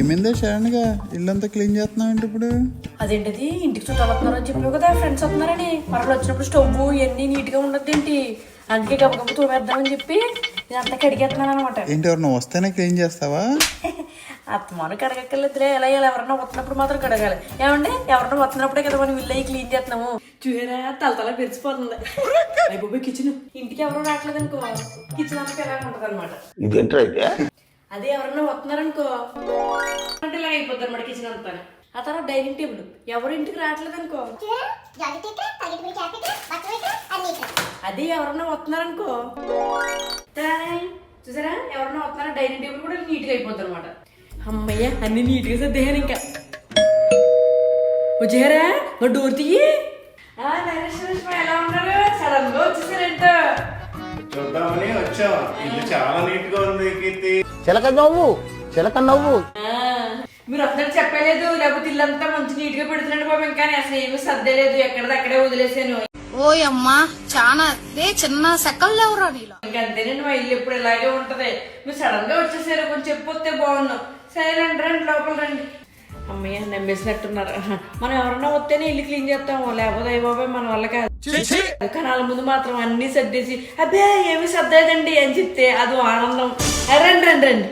ఏమైందే సడన్ గా ఇల్లంతా క్లీన్ చేస్తున్నావు ఏంటి ఇప్పుడు? అదేంటిది ఇంటికి చుట్టాలు వస్తున్నారని చెప్పావు కదా, ఫ్రెండ్స్ వస్తున్నారని. మరలు వచ్చినప్పుడు స్టవ్ ఇవన్నీ నీట్ గా ఉండద్దు ఏంటి, అందుకే గబగబ తోమేద్దామని చెప్పి ఇదంతా కడిగేస్తున్నాను అనమాట. ఏంటి ఎవరన్నా వస్తేనే క్లీన్ చేస్తావా? అత్తమాను కడగక్కర్లేదులే, ఎలా ఎవరన్నా వస్తున్నప్పుడు మాత్రం కడగాలి. ఏమండి ఎవరన్నా వస్తున్నప్పుడే కదా మనం ఇల్లు క్లీన్ చేస్తున్నాము. చూసారా తల పెరిచిపోతుంది. అయిపోయి కిచెన్ ఇంటికి ఎవరో రావట్లేదు అనుకో, కిచెన్ అంతా ఎలా ఉంటది అనమాట. అదే ఎవరన్నా వస్తున్నారనుకో అంటే ఇలా అయిపోద్ది అనమాట కిచెన్ అంతా. ఆ తర్వాత డైనింగ్ టేబుల్ ఎవరు ఇంటికి రావట్లేదు అనుకో, అదే ఎవరన్నా వస్తున్నారనుకో చూసారా ఎవరన్నా వస్తున్నారా డైనింగ్ టేబుల్ కూడా నీట్ గా అయిపోద్ది అనమాట. అమ్మయ్య అన్ని నీట్ గా సర్దేహాను. ఇంకా వచ్చారా మా డోర్ తీయి. ఎలా ఉన్నారు? సడన్ గా వచ్చేసారంట. చూద్దామని వచ్చాం. ఇది చాలా నీట్ గా ఉంది కీర్తి. చిలక నవ్వు మీరు వస్తున్నట్టు చెప్పలేదు, లేకపోతే ఇల్లంతా మంచి నీట్ గా పెడుతున్నాడు బాబు. ఇంకా అసలు ఏమీ సర్దేలేదు, ఎక్కడదక్కడే వదిలేసాను. ఓయమ్మా చాలా చిన్న సెకల్లో ఎవరా నీలో. ఇంకంతేనండి మా ఇల్లు ఎప్పుడు ఇలాగే ఉంటది. మీరు సడన్ గా వచ్చేసారు, కొంచెం చెప్పొస్తే బాగున్నాం. సరే రండి రండి లోపల రండి. అమ్మయ్య నమ్మేసినట్టున్నారు. మనం ఎవరన్నా వస్తేనే ఇల్లు క్లీన్ చేస్తాము, లేకపోతే అయ్య బాబాయ్ మన వల్ల కాదు. కనాల ముందు మాత్రం అన్ని సర్దేసి అబ్బే ఏమి సర్దేదండి అని చెప్తే అది ఆనందం. రండి రండి రండి.